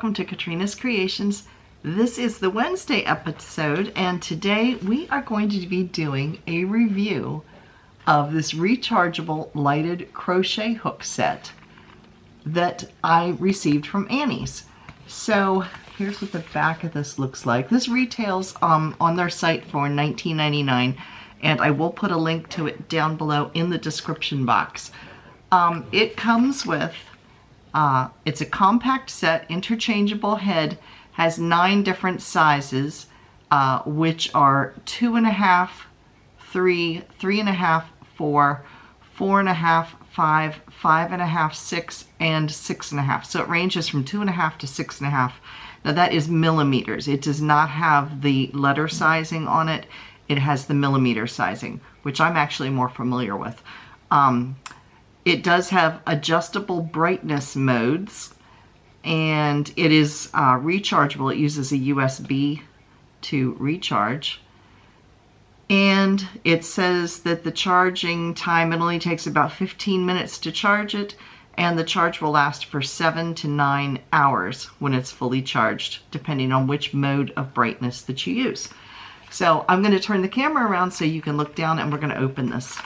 welcome to Katrina's Creations. This is the Wednesday episode, and today we are going to be doing a review of this rechargeable lighted crochet hook set that I received from Annie's. So here's what the back of this looks like. This retails on their site for $19.99, and I will put a link to it down below in the description box. It comes with, it's a compact set, interchangeable head, has 9 different sizes, which are 2.5, 3, 3.5, 4, 4.5, 5, 5.5, 6, and 6.5. So it ranges from 2.5 to 6.5. Now that is millimeters. It does not have the letter sizing on it. It has the millimeter sizing, which I'm actually more familiar with. It does have adjustable brightness modes, and it is rechargeable. It uses a USB to recharge. And it says that the charging time, it only takes about 15 minutes to charge it, and the charge will last for 7 to 9 hours when it's fully charged, depending on which mode of brightness that you use. So I'm going to turn the camera around so you can look down, and we're going to open this.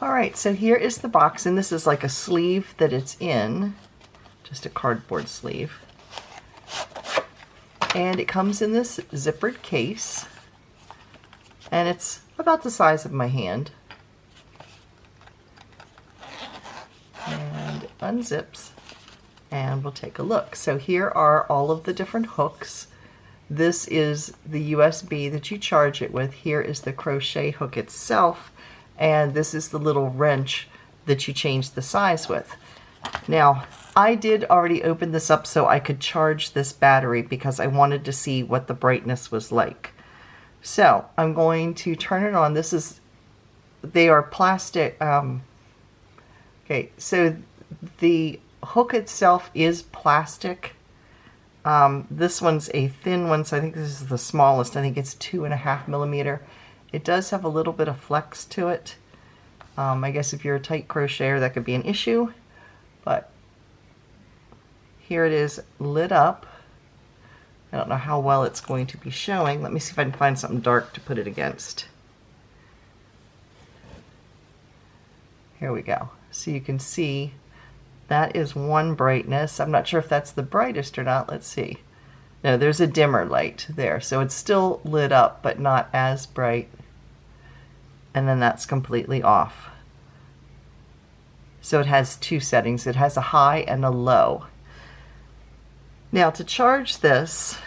All right, so here is the box, and this is like a sleeve that it's in, just a cardboard sleeve. And it comes in this zippered case, and it's about the size of my hand. And it unzips, and we'll take a look. So here are all of the different hooks. This is the USB that you charge it with. Here is the crochet hook itself. And this is the little wrench that you change the size with. Now, I did already open this up so I could charge this battery because I wanted to see what the brightness was like. So I'm going to turn it on. They are plastic. Okay, so the hook itself is plastic. This one's a thin one, so I think this is the smallest. I think it's 2.5 millimeter. It does have a little bit of flex to it. I guess if you're a tight crocheter, that could be an issue. But here it is lit up. I don't know how well it's going to be showing. Let me see if I can find something dark to put it against. Here we go. So you can see that is one brightness. I'm not sure if that's the brightest or not. Let's see. No, there's a dimmer light there. So it's still lit up, but not as bright. And then that's completely off. So it has 2 settings. It has a high and a low. Now to charge this,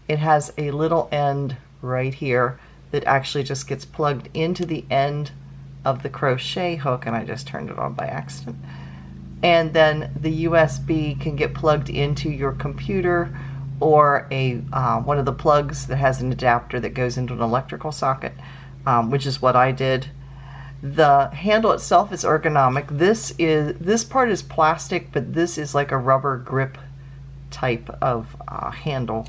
it has a little end right here that actually just gets plugged into the end of the crochet hook, and I just turned it on by accident. And then the USB can get plugged into your computer or a one of the plugs that has an adapter that goes into an electrical socket, which is what I did. The handle itself is ergonomic. This part is plastic, but this is like a rubber grip type of handle.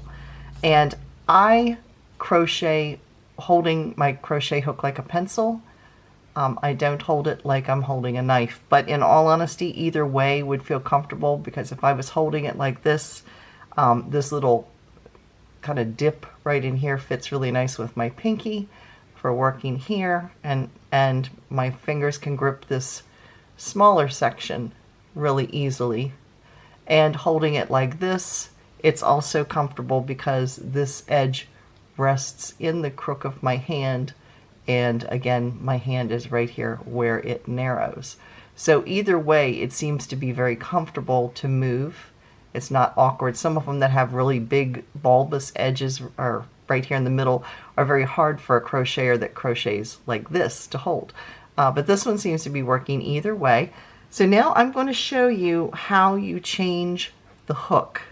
And I crochet holding my crochet hook like a pencil. I don't hold it like I'm holding a knife, but in all honesty, either way would feel comfortable, because if I was holding it like this, this little kind of dip right in here fits really nice with my pinky for working here, and my fingers can grip this smaller section really easily. And holding it like this, it's also comfortable because this edge rests in the crook of my hand, and again, my hand is right here where it narrows. So either way, it seems to be very comfortable to move. It's not awkward. Some of them that have really big bulbous edges are right here in the middle are very hard for a crocheter that crochets like this to hold. But this one seems to be working either way. So now I'm going to show you how you change the hook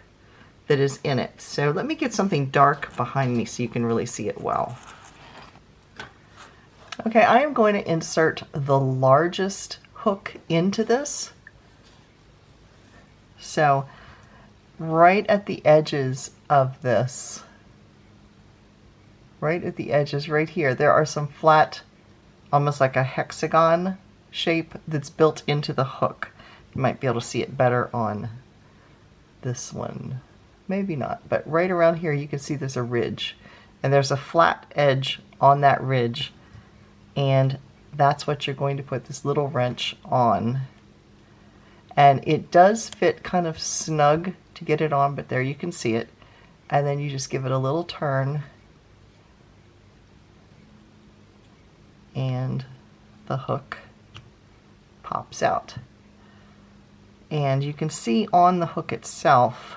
that is in it. So let me get something dark behind me so you can really see it well. Okay, I am going to insert the largest hook into this. So right at the edges of this, right at the edges right here, there are some flat, almost like a hexagon shape that's built into the hook. You might be able to see it better on this one. Maybe not, but right around here you can see there's a ridge. And there's a flat edge on that ridge. And that's what you're going to put this little wrench on. And it does fit kind of snug to get it on, but there you can see it. And then you just give it a little turn. And the hook pops out. And you can see on the hook itself,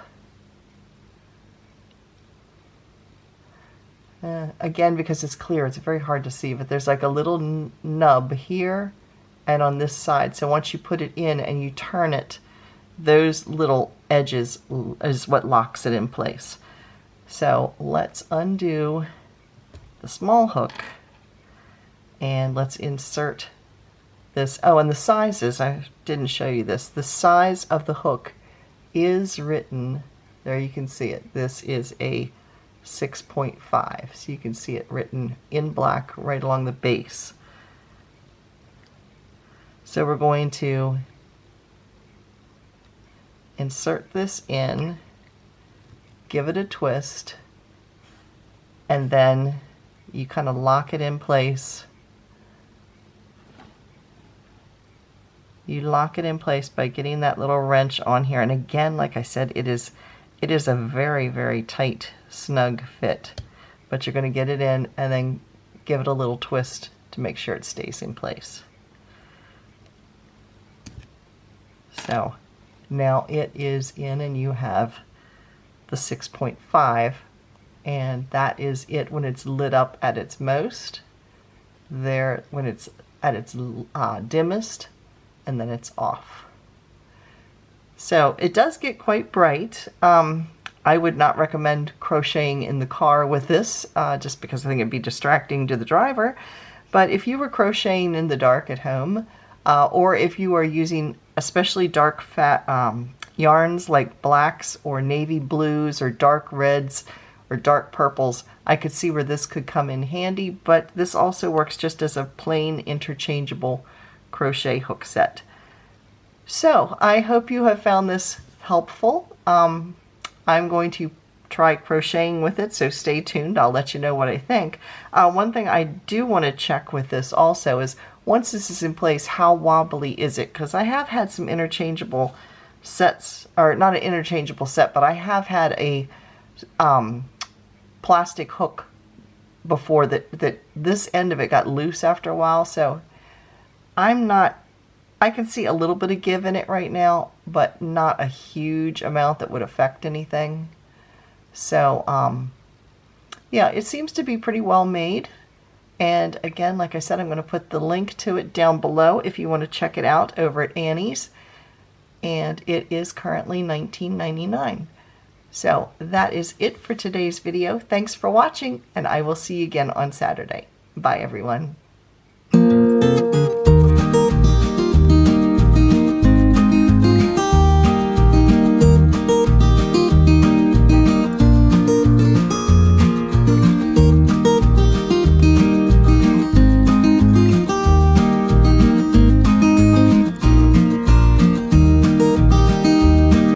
again, because it's clear, it's very hard to see, but there's like a little nub here and on this side. So once you put it in and you turn it, those little edges is what locks it in place. So let's undo the small hook and let's insert this. Oh, and the sizes, I didn't show you this. The size of the hook is written, there you can see it. This is a 6.5, so you can see it written in black right along the base. So we're going to insert this in, give it a twist, and then you kind of lock it in place. You lock it in place by getting that little wrench on here. And again, like I said, it is a very, very tight, snug fit. But you're going to get it in and then give it a little twist to make sure it stays in place. So now it is in and you have the 6.5, and that is it when it's lit up at its most. There, when it's at its dimmest, and then it's off. So it does get quite bright. I would not recommend crocheting in the car with this, just because I think it'd be distracting to the driver. But if you were crocheting in the dark at home, or if you are using especially dark fat yarns like blacks or navy blues or dark reds or dark purples, I could see where this could come in handy. But this also works just as a plain interchangeable crochet hook set. So I hope you have found this helpful. I'm going to try crocheting with it, so stay tuned. I'll let you know what I think. One thing I do want to check with this also is, once this is in place, how wobbly is it? Because I have had some interchangeable sets, or not an interchangeable set, but I have had a plastic hook before that this end of it got loose after a while. So I can see a little bit of give in it right now, but not a huge amount that would affect anything. So yeah, it seems to be pretty well made. And again, like I said, I'm going to put the link to it down below if you want to check it out over at Annie's. And it is currently $19.99. So that is it for today's video. Thanks for watching, and I will see you again on Saturday. Bye, everyone.